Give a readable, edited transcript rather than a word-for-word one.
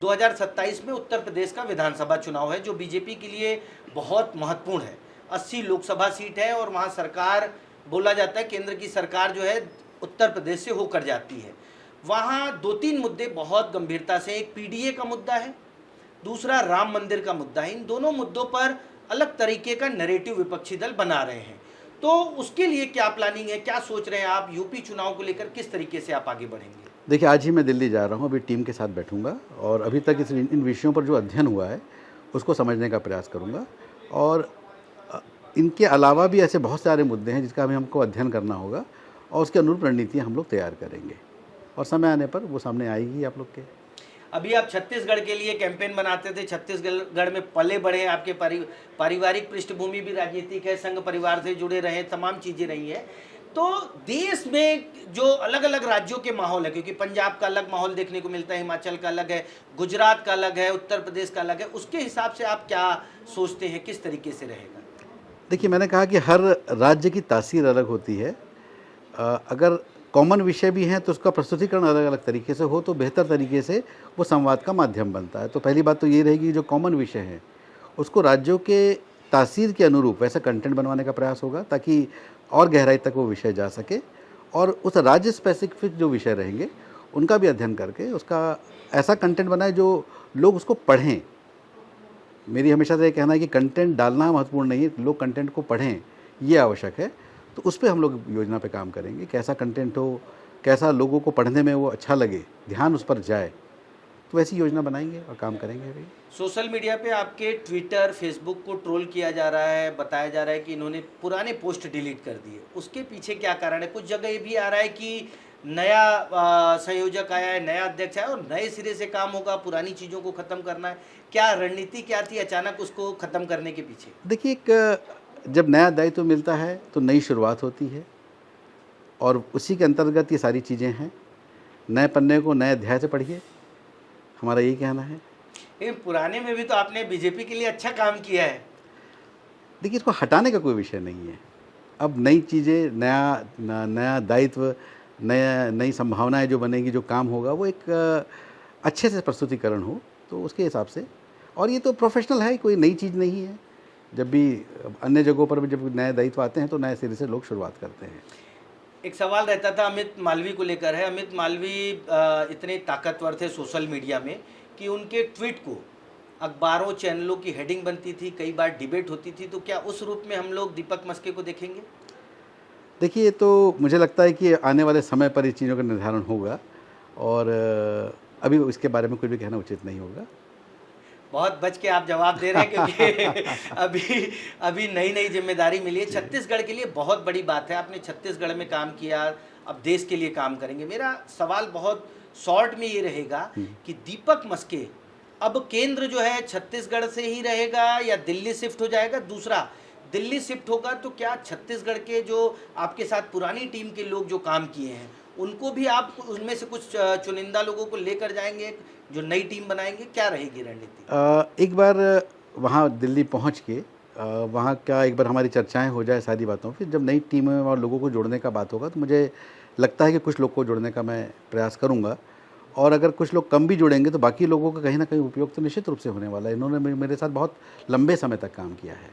2027 में उत्तर प्रदेश का विधानसभा चुनाव है जो बीजेपी के लिए बहुत महत्वपूर्ण है। 80 लोकसभा सीट है और वहाँ सरकार, बोला जाता है केंद्र की सरकार जो है उत्तर प्रदेश से होकर जाती है। वहाँ दो तीन मुद्दे बहुत गंभीरता से, एक पीडीए का मुद्दा है, दूसरा राम मंदिर का मुद्दा है। इन दोनों मुद्दों पर अलग तरीके का नैरेटिव विपक्षी दल बना रहे हैं। तो उसके लिए क्या प्लानिंग है, क्या सोच रहे हैं आप? यूपी चुनाव को लेकर किस तरीके से आप आगे बढ़ेंगे? देखिए, आज ही मैं दिल्ली जा रहा हूँ, अभी टीम के साथ बैठूंगा और अभी तक इन विषयों पर जो अध्ययन हुआ है उसको समझने का प्रयास करूँगा। और इनके अलावा भी ऐसे बहुत सारे मुद्दे हैं जिसका भी हमको अध्ययन करना होगा और उसके अनुरूप रणनीतियाँ हम लोग तैयार करेंगे और समय आने पर वो सामने आएगी आप लोग के। अभी आप छत्तीसगढ़ के लिए कैंपेन बनाते थे, छत्तीसगढ़ में पले बढ़े, आपके पारिवारिक पृष्ठभूमि भी राजनीतिक है, संघ परिवार से जुड़े रहे, तमाम चीज़ें रही हैं। तो देश में जो अलग अलग राज्यों के माहौल है, क्योंकि पंजाब का अलग माहौल देखने को मिलता है, हिमाचल का अलग है, गुजरात का अलग है, उत्तर प्रदेश का अलग है, उसके हिसाब से आप क्या सोचते हैं, किस तरीके से रहेगा? देखिए, मैंने कहा कि हर राज्य की तासीर अलग होती है। अगर कॉमन विषय भी हैं तो उसका प्रस्तुतिकरण अलग अलग तरीके से हो तो बेहतर तरीके से वो संवाद का माध्यम बनता है। तो पहली बात तो ये रहेगी, जो कॉमन विषय हैं उसको राज्यों के तासीर के अनुरूप वैसा कंटेंट बनवाने का प्रयास होगा ताकि और गहराई तक वो विषय जा सके और उस राज्य स्पेसिफिक जो विषय रहेंगे उनका भी अध्ययन करके उसका ऐसा कंटेंट बनाए जो लोग उसको पढ़ें। मेरी हमेशा से ये कहना है कि कंटेंट डालना महत्वपूर्ण नहीं है, लोग कंटेंट को पढ़ें, ये आवश्यक है। तो उस पे हम लोग योजना पे काम करेंगे, कैसा कंटेंट हो, कैसा लोगों को पढ़ने में वो अच्छा लगे, ध्यान उस पर जाए, तो वैसी योजना बनाएंगे और काम करेंगे। भाई, सोशल मीडिया पे आपके ट्विटर, फेसबुक को ट्रोल किया जा रहा है, बताया जा रहा है कि इन्होंने पुराने पोस्ट डिलीट कर दिए, उसके पीछे क्या कारण है? कुछ जगह ये भी आ रहा है कि नया संयोजक आया है, नया अध्यक्ष आया और नए सिरे से काम होगा, पुरानी चीज़ों को ख़त्म करना है। क्या रणनीति क्या थी अचानक उसको ख़त्म करने के पीछे? देखिए, जब नया दायित्व मिलता है तो नई शुरुआत होती है और उसी के अंतर्गत ये सारी चीज़ें हैं। नए पन्ने को नए अध्याय से पढ़िए, हमारा यही कहना है। पुराने में भी तो आपने बीजेपी के लिए अच्छा काम किया है। देखिए, इसको हटाने का कोई विषय नहीं है। अब नई चीज़ें, नया दायित्व, नई संभावनाएं जो बनेगी, जो काम होगा वो एक अच्छे से प्रस्तुतिकरण हो, तो उसके हिसाब से। और ये तो प्रोफेशनल है, कोई नई चीज़ नहीं है। जब भी अन्य जगहों पर भी जब नए दायित्व आते हैं तो नए सिरे से लोग शुरुआत करते हैं। एक सवाल रहता था अमित मालवीय को लेकर है। अमित मालवीय इतने ताकतवर थे सोशल मीडिया में कि उनके ट्वीट को अखबारों, चैनलों की हेडिंग बनती थी, कई बार डिबेट होती थी। तो क्या उस रूप में हम लोग दीपक मस्के को देखेंगे? देखिए, तो मुझे लगता है कि आने वाले समय पर इस चीज़ों का निर्धारण होगा और अभी इसके बारे में कुछ भी कहना उचित नहीं होगा। बहुत बच के आप जवाब दे रहे हैं क्योंकि अभी नई नई जिम्मेदारी मिली है। छत्तीसगढ़ के लिए बहुत बड़ी बात है, आपने छत्तीसगढ़ में काम किया, अब देश के लिए काम करेंगे। मेरा सवाल बहुत शॉर्ट में ये रहेगा कि दीपक मस्के अब केंद्र जो है छत्तीसगढ़ से ही रहेगा या दिल्ली शिफ्ट हो जाएगा? दूसरा, दिल्ली शिफ्ट होगा तो क्या छत्तीसगढ़ के जो आपके साथ पुरानी टीम के लोग जो काम किए हैं उनको भी आप उनमें से कुछ चुनिंदा लोगों को लेकर जाएंगे जो नई टीम बनाएंगे? क्या रहेगी रणनीति? एक बार वहाँ दिल्ली पहुँच के वहाँ का एक बार हमारी चर्चाएं हो जाए सारी बातों, फिर जब नई टीम और लोगों को जोड़ने का बात होगा तो मुझे लगता है कि कुछ लोग को जोड़ने का मैं प्रयास करूँगा। और अगर कुछ लोग कम भी जुड़ेंगे तो बाकी लोगों का कहीं ना कहीं उपयोग तो निश्चित रूप से होने वाला है। इन्होंने मेरे साथ बहुत लंबे समय तक काम किया है।